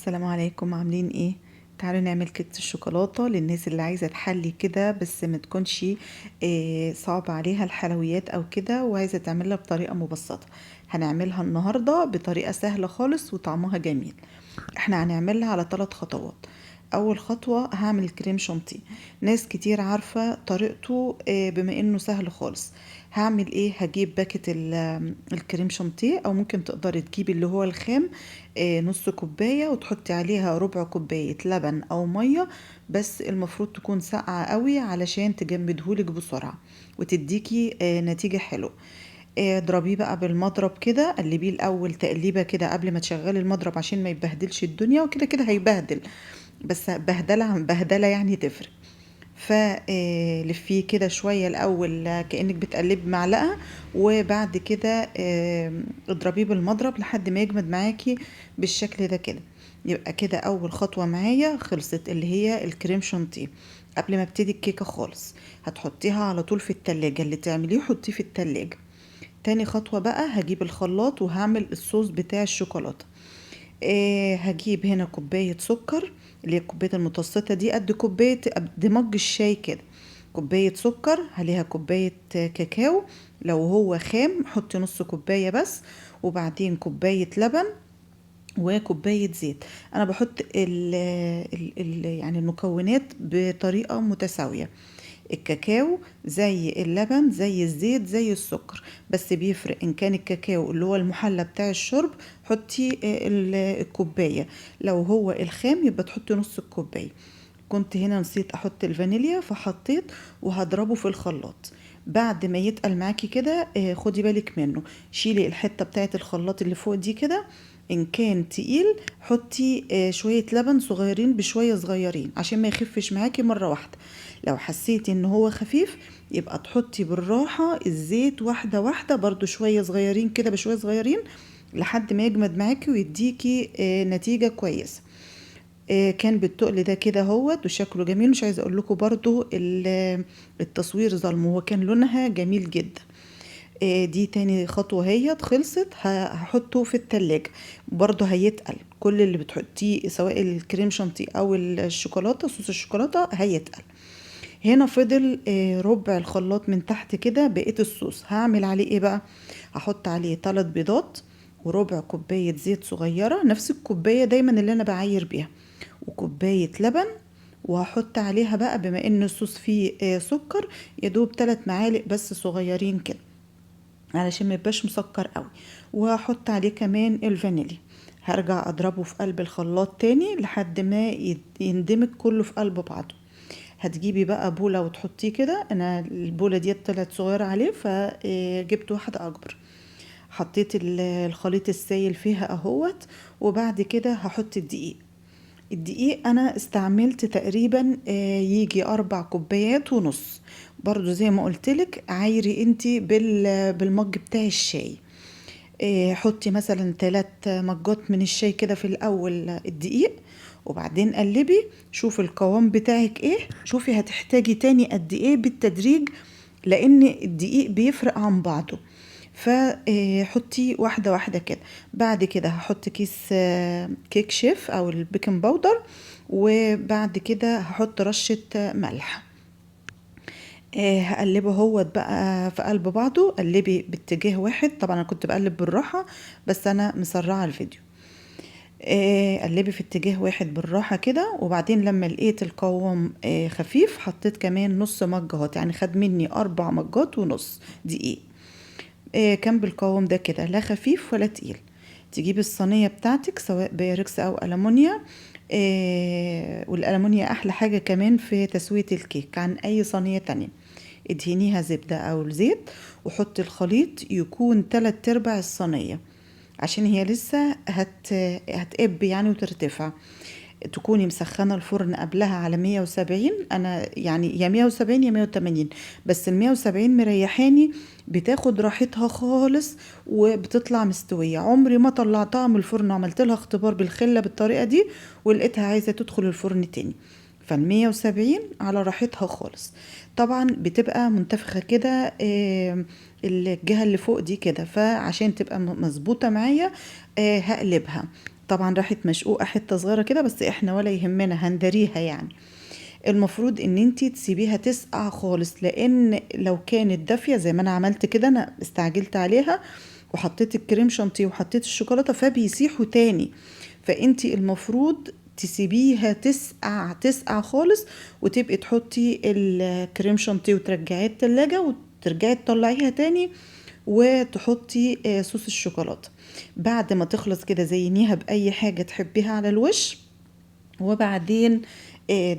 السلام عليكم، عاملين ايه؟ تعالوا نعمل كيكة الشوكولاتة للناس اللي عايزة تحلي كده، بس ما تكونش صعب عليها الحلويات او كده، وعايزة تعملها بطريقة مبسطة. هنعملها النهاردة بطريقة سهلة خالص وطعمها جميل. احنا هنعملها على 3 خطوات. اول خطوة هعمل كريم شانتيه. ناس كتير عارفة طريقته، بما انه سهل خالص. هعمل ايه؟ هجيب باكت الكريم شانتيه، او ممكن تقدري تجيبي اللي هو الخام، نص كوباية وتحطي عليها ربع كوباية لبن او مية. بس المفروض تكون ساقعة قوي علشان تجمدهولك بسرعة وتديكي نتيجة حلوة. اضربيه بقى بالمضرب كده، قلبيه الاول تقليبه كده قبل ما تشغلي المضرب عشان ما يبهدلش الدنيا، وكده كده هيبهدل، بس بهدله عن بهدله يعني تفرق. فلفيه كده شويه الاول، كانك بتقلبي معلقه، وبعد كده اضربيه بالمضرب لحد ما يجمد معاكي بالشكل ده كده. يبقى كده اول خطوه معايا خلصت، اللي هي الكريم شانتيه. قبل ما ابتدي الكيكه خالص، هتحطيها على طول في التلاجة. اللي تعمليه حطيه في التلاجة. تاني خطوة بقى، هجيب الخلاط وهعمل الصوص بتاع الشوكولاتة. هجيب هنا كوباية سكر، اللي هي الكوباية المتوسطة دي، قد مج الشاي كده. كوباية سكر عليها كوباية كاكاو. لو هو خام حطي نص كوباية بس. وبعدين كوباية لبن وكوباية زيت. انا بحط يعني المكونات بطريقة متساوية. الكاكاو زي اللبن زي الزيت زي السكر، بس بيفرق ان كان الكاكاو اللي هو المحلى بتاع الشرب حطي الكوباية. لو هو الخام يبقى تحطي نص الكوباية. كنت هنا نسيت احط الفانيليا فحطيت، وهضربه في الخلاط. بعد ما يتقل معاكي كده، خدي بالك منه. شيلي الحتة بتاعت الخلاط اللي فوق دي كده. ان كان تقيل حطي شوية لبن صغيرين بشوية صغيرين عشان ما يخفش معاكي مرة واحدة. لو حسيتي ان هو خفيف يبقى تحطي بالراحة الزيت واحدة واحدة، برضو شوية صغيرين كده بشوية صغيرين، لحد ما يجمد معاكي ويديكي نتيجة كويسة. كان بالتقل ده كده هوت، وشكله جميل. مش عايزه اقول لكم برضو التصوير ظلم، هو كان لونها جميل جدا. دي تاني خطوة هي خلصت. هحطه في التلاجة. برضو هيتقل، كل اللي بتحطيه سواء الكريم شانتيه او الشوكولاتة، صوص الشوكولاتة هيتقل. هنا فضل ربع الخلاط من تحت كده، بقيت الصوص هعمل عليه ايه بقى؟ هحط عليه 3 بيضات وربع كوباية زيت صغيرة، نفس الكوباية دايما اللي انا بعاير بيها، وكوباية لبن. وهحط عليها بقى، بما ان الصوص فيه سكر، يدوب 3 معالق بس صغيرين كده علشان ما يبقاش مسكر قوي. وهحط عليه كمان الفانيليا. هرجع اضربه في قلب الخلاط تاني لحد ما يندمج كله في قلب بعضه. هتجيبي بقى بولة وتحطيه كده. انا البولة دي طلعت صغيرة عليه فجبت واحدة اكبر. حطيت الخليط السائل فيها اهوت. وبعد كده هحط الدقيق. الدقيق انا استعملت تقريبا يجي 4 كوبايات ونص. برضو زي ما قلتلك عايري انتي بالمج بتاع الشاي. حطي مثلا 3 مجات من الشاي كده في الاول الدقيق، وبعدين قلبي. شوفي القوام بتاعك ايه، شوفي هتحتاجي تاني قد ايه بالتدريج، لان الدقيق بيفرق عن بعضه. فحطي واحدة واحدة كده. بعد كده هحط كيس كيك شيف او البيكنج باودر. وبعد كده هحط رشة ملح. هقلبه هوت بقى في قلب بعضه. قلبي باتجاه واحد، طبعا انا كنت بقلب بالراحة بس انا مسرعة الفيديو. قلبي في اتجاه واحد بالراحة كده. وبعدين لما لقيت القوام خفيف، حطيت كمان نص مج اهوت، يعني خد مني 4 مجات ونص دقيق. كان بالقوام ده كده، لا خفيف ولا تقيل. تجيبي الصينية بتاعتك سواء بايركس او ألمونيا. والألمونيا أحلى حاجة كمان في تسوية الكيك عن أي صينية تانية. ادهنيها زبدة أو زيت، وحطي الخليط يكون 3/4 الصينية، عشان هي لسه هتقب يعني وترتفع. تكوني مسخنة الفرن قبلها على 170. انا يعني يا 170 يا 180، بس ال 170 مريحاني، بتاخد راحتها خالص وبتطلع مستوية. عمري ما طلعتها من الفرن وعملت لها اختبار بالخلة بالطريقة دي ولقيتها عايزة تدخل الفرن تاني. فال170 على راحتها خالص. طبعا بتبقى منتفخة كده، الجهة اللي فوق دي كده، فعشان تبقى مظبوطة معايا هقلبها. طبعًا راحت مشقوقة حتّة صغيرة كده، بس إحنا ولا يهمنا هنداريها يعني. المفروض إن أنتِ تسيبيها تسقع خالص، لإن لو كانت دافية زي ما أنا عملت كده، أنا استعجلت عليها وحطيت الكريم شانتيه وحطيت الشوكولاتة فبيسيحوا تاني، فأنتِ المفروض تسيبيها تسقع، تسقع خالص وتبقي تحطي الكريم شانتيه وترجعيه التلاجة وترجعي تطلعيها تاني وتحطي صوص الشوكولاتة. بعد ما تخلص كده زينيها بأي حاجة تحبيها على الوش، وبعدين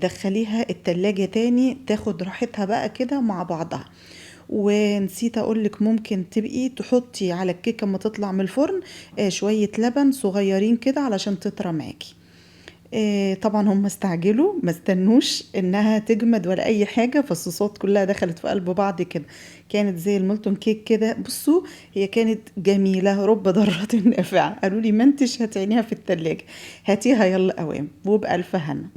دخليها التلاجة تاني تاخد راحتها بقى كده مع بعضها. ونسيت اقولك ممكن تبقي تحطي على الكيكة اما تطلع من الفرن شوية لبن صغيرين كده علشان تطرى معاكي. طبعا هم استعجلوا ما استنوش انها تجمد ولا اي حاجة، فالصوصات كلها دخلت في قلب بعض كده، كانت زي المولتون كيك كده. بصوا هي كانت جميلة رب ضارة نافعة. قالوا لي ما انتش هتعينيها في التلاجة، هاتيها يلا اوام وبألف هنا.